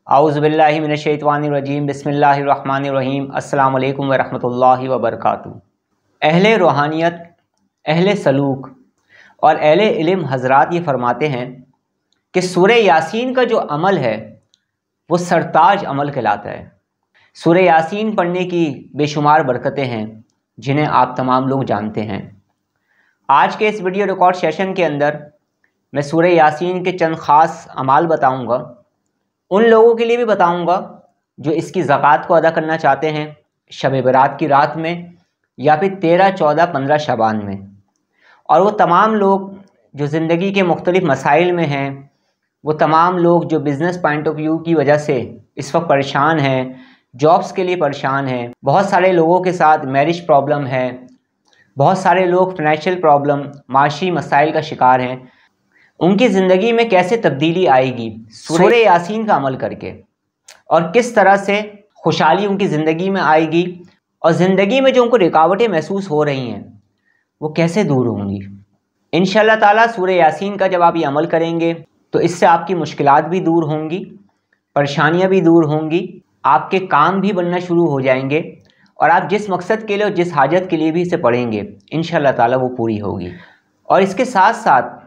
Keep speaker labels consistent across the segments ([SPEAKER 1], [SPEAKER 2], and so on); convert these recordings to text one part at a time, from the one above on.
[SPEAKER 1] औज़ु बिल्लाहि मिनश्शैतानिर्रजीम बिस्मिल्लाहिर्रहमानिर्रहीम अस्सलामु अलैकुम वरहमतुल्लाहि वबरकातुहू। अहले रूहानियत, अहले सलूक और अहले इल्म हज़रात ये फरमाते हैं कि सूरह यासीन का जो अमल है वो सरताज अमल कहलाता है। सूरह यासीन पढ़ने की बेशुमार बरकतें हैं जिन्हें आप तमाम लोग जानते हैं। आज के इस वीडियो रिकॉर्ड सेशन के अंदर मैं सूरह यासीन के चंद ख़ास अमाल बताऊंगा। उन लोगों के लिए भी बताऊंगा जो इसकी ज़कात को अदा करना चाहते हैं शब बरात की रात में या फिर 13, 14, 15 शबान में, और वो तमाम लोग जो ज़िंदगी के मुख्तलिफ़ मसाइल में हैं, वो तमाम लोग जो बिज़नेस पॉइंट ऑफ व्यू की वजह से इस वक्त परेशान हैं, जॉब्स के लिए परेशान हैं, बहुत सारे लोगों के साथ मैरिज प्रॉब्लम है, बहुत सारे लोग फाइनेंशियल प्रॉब्लम, माशी मसाइल का शिकार हैं। उनकी ज़िंदगी में कैसे तब्दीली आएगी सूरह यासीन का अमल करके, और किस तरह से खुशहाली उनकी ज़िंदगी में आएगी, और ज़िंदगी में जो उनको रुकावटें महसूस हो रही हैं वो कैसे दूर होंगी। इंशाअल्लाह ताला सूरह यासीन का जब आप ये अमल करेंगे तो इससे आपकी मुश्किलात भी दूर होंगी, परेशानियां भी दूर होंगी, आपके काम भी बनना शुरू हो जाएंगे, और आप जिस मकसद के लिए और जिस हाजत के लिए भी इसे पढ़ेंगे इंशाअल्लाह ताला वो पूरी होगी। और इसके साथ साथ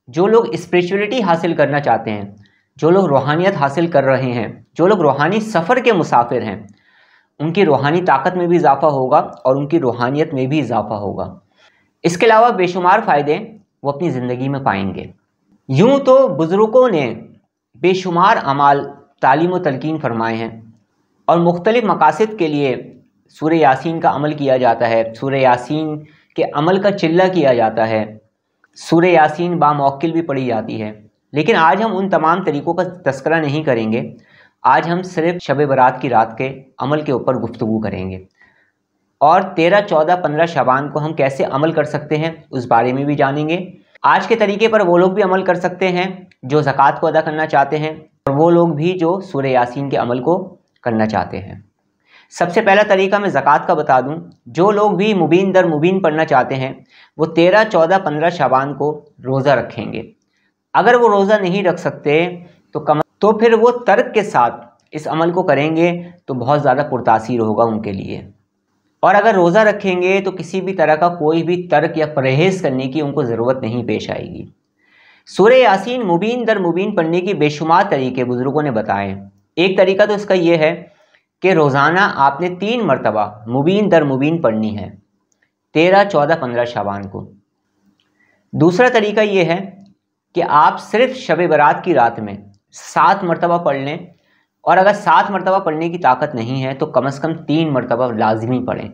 [SPEAKER 1] जो लोग स्पिरिचुअलिटी हासिल करना चाहते हैं, जो लोग रूहानियत हासिल कर रहे हैं, जो लोग रूहानी सफ़र के मुसाफिर हैं, उनकी रूहानी ताकत में भी इजाफ़ा होगा और उनकी रूहानियत में भी इजाफ़ा होगा। इसके अलावा बेशुमार फ़ायदे वो अपनी ज़िंदगी में पाएंगे। यूँ तो बुज़ुर्गों ने बेशुमार अमाल तालीम व तलकीन फरमाए हैं और मुख्तलिफ़ मकासद के लिए सूरह यासीन का अमल किया जाता है, सूरह यासीन के अमल का चिल्ला किया जाता है, सूरह यासीन बामौक्किल भी पढ़ी जाती है। लेकिन आज हम उन तमाम तरीक़ों का तज़किरा नहीं करेंगे। आज हम सिर्फ शब बरात की रात के अमल के ऊपर गुफ्तगू करेंगे, और 13, 14, 15 शबान को हम कैसे अमल कर सकते हैं उस बारे में भी जानेंगे। आज के तरीके पर वो लोग भी अमल कर सकते हैं जो ज़कात को अदा करना चाहते हैं, और वो लोग भी जो सूरह यासीन के अमल को करना चाहते हैं। सबसे पहला तरीका मैं ज़कात का बता दूं। जो लोग भी मुबीन दर मुबीन पढ़ना चाहते हैं वो 13, 14, 15 शबान को रोज़ा रखेंगे। अगर वो रोज़ा नहीं रख सकते तो फिर वो तर्क के साथ इस अमल को करेंगे तो बहुत ज़्यादा पुरतासीर होगा उनके लिए। और अगर रोज़ा रखेंगे तो किसी भी तरह का कोई भी तर्क या परहेज़ करने की उनको ज़रूरत नहीं पेश आएगी। सूरह यासीन मुबीन दर मुबीन पढ़ने की बेशुमार तरीके बुज़ुर्गों ने बताए। एक तरीका तो इसका ये है कि रोज़ाना आपने 3 मरतबा मुबीन दर मुबीन पढ़नी है 13, 14, 15 शबान को। दूसरा तरीका ये है कि आप सिर्फ शब बरात की रात में 7 मरतबा पढ़ लें, और अगर 7 मरतबा पढ़ने की ताकत नहीं है तो कम से कम 3 मरतबा लाजमी पढ़ें।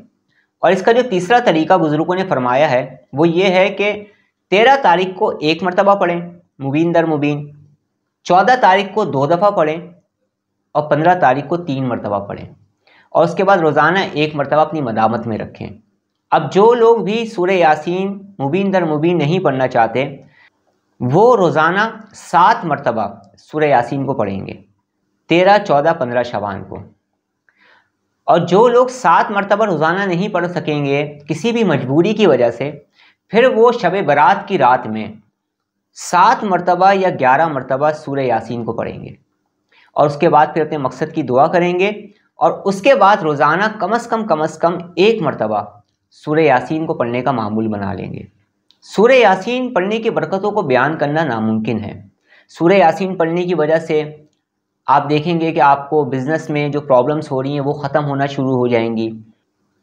[SPEAKER 1] और इसका जो तीसरा तरीका बुज़ुर्गों ने फरमाया है वो ये है कि 13 तारीख को 1 मरतबा पढ़ें मुबीन दर मुबीन, 14 तारीख को 2 दफ़ा पढ़ें, और 15 तारीख को 3 मरतबा पढ़ें, और उसके बाद रोज़ाना 1 मरतबा अपनी मदामत में रखें। अब जो लोग भी सूरह यासीन मुबीन दर मुबीन नहीं पढ़ना चाहते वो रोज़ाना 7 मरतबा सूरह यासीन को पढ़ेंगे 13, 14, 15 शबान को। और जो लोग 7 मरतबा रोज़ाना नहीं पढ़ सकेंगे किसी भी मजबूरी की वजह से, फिर वो शब बरात की रात में 7 मरतबा या 11 मरतबा सूरह यासीन को पढ़ेंगे, और उसके बाद फिर अपने मकसद की दुआ करेंगे, और उसके बाद रोज़ाना कम से कम 1 मरतबा सूरह यासीन को पढ़ने का मामूल बना लेंगे। सूरह यासीन पढ़ने की बरकतों को बयान करना नामुमकिन है। सूरह यासीन पढ़ने की वजह से आप देखेंगे कि आपको बिज़नेस में जो प्रॉब्लम्स हो रही हैं वो ख़त्म होना शुरू हो जाएंगी,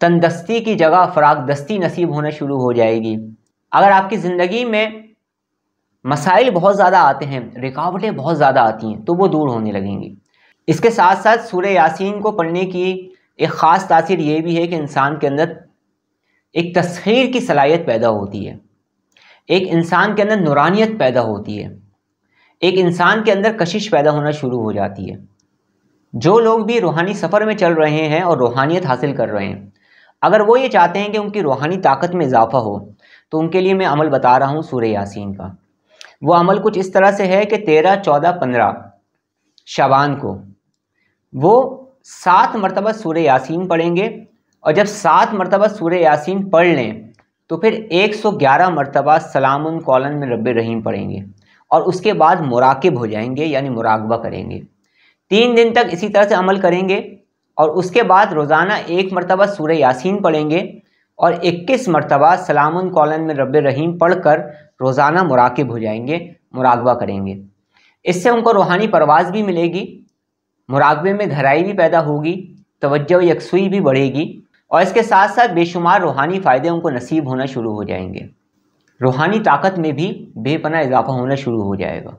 [SPEAKER 1] तंदस्ती की जगह फरागदस्ती नसीब होना शुरू हो जाएगी। अगर आपकी ज़िंदगी में मसाइल बहुत ज़्यादा आते हैं, रुकावटें बहुत ज़्यादा आती हैं, तो वो दूर होने लगेंगी। इसके साथ साथ सूरह यासीन को पढ़ने की एक ख़ास तासीर ये भी है कि इंसान के अंदर एक तस्खीर की सलाहियत पैदा होती है, एक इंसान के अंदर नूरानियत पैदा होती है, एक इंसान के अंदर कशिश पैदा होना शुरू हो जाती है। जो लोग भी रूहानी सफ़र में चल रहे हैं और रूहानियत हासिल कर रहे हैं, अगर वो ये चाहते हैं कि उनकी रूहानी ताकत में इजाफ़ा हो, तो उनके लिए मैं अमल बता रहा हूँ सूरह यासीन का। वो अमल कुछ इस तरह से है कि 13, 14, 15 शबान को वो 7 मरतबा सूरह यासीन पढ़ेंगे, और जब 7 मरतबा सूरह यासीन पढ़ लें तो फिर 111 मरतबा सलामुन कौलन में रब्बे रहीम पढ़ेंगे, और उसके बाद मुराकिब हो जाएंगे, यानी मुराकबा करेंगे। 3 دن تک اسی طرح سے عمل کریں گے اور اس کے بعد روزانہ 1 مرتبہ سورہ یاسین پڑھیں گے اور 21 مرتبہ سلام قولاً من رب رحیم پڑھ کر روزانہ مراقب ہو جائیں گے، مراقبہ کریں گے۔ اس سے ان کو روحانی پرواز بھی ملے گی، مراقبے میں گہرائی بھی پیدا ہوگی، توجہ و یکسوئی بھی بڑھے گی، اور اس کے ساتھ ساتھ بے شمار روحانی فائدے ان کو نصیب ہونا شروع ہو جائیں گے۔ روحانی طاقت میں بھی بے پناہ اضافہ ہونا شروع ہو جائے گا۔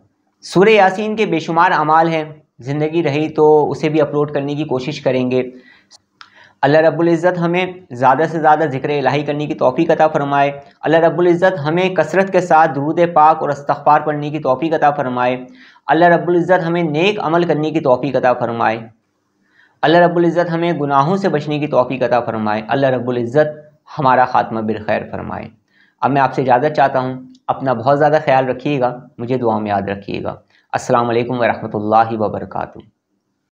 [SPEAKER 1] سورہ یاسین کے بے شمار اعمال ہیں، زندگی رہی تو اسے بھی اپلوڈ کرنے کی کوشش کریں گے۔ اللہ رب العزت ہمیں زیادہ سے زیادہ ذکر الہی کرنے کی توفیق عطا فرمائے۔ اللہ رب العزت ہمیں کثرت کے ساتھ درود پاک اور استغفار پڑھنے کی توفیق عطا فرمائے۔ اللہ رب العزت ہمیں نیک عمل کرنے کی توفیق عطا فرمائے۔ اللہ رب العزت ہمیں گناہوں سے بچنے کی توفیق عطا فرمائے۔ اللہ رب العزت ہمارا خاتمہ بالخیر فرمائے۔ اب میں آپ سے اجازت چاہتا ہوں، اپنا بہت زیادہ خیال رکھیے گا، مجھے دعا میں یاد رکھیے گا۔ السلام علیکم ورحمۃ اللہ وبرکاتہ۔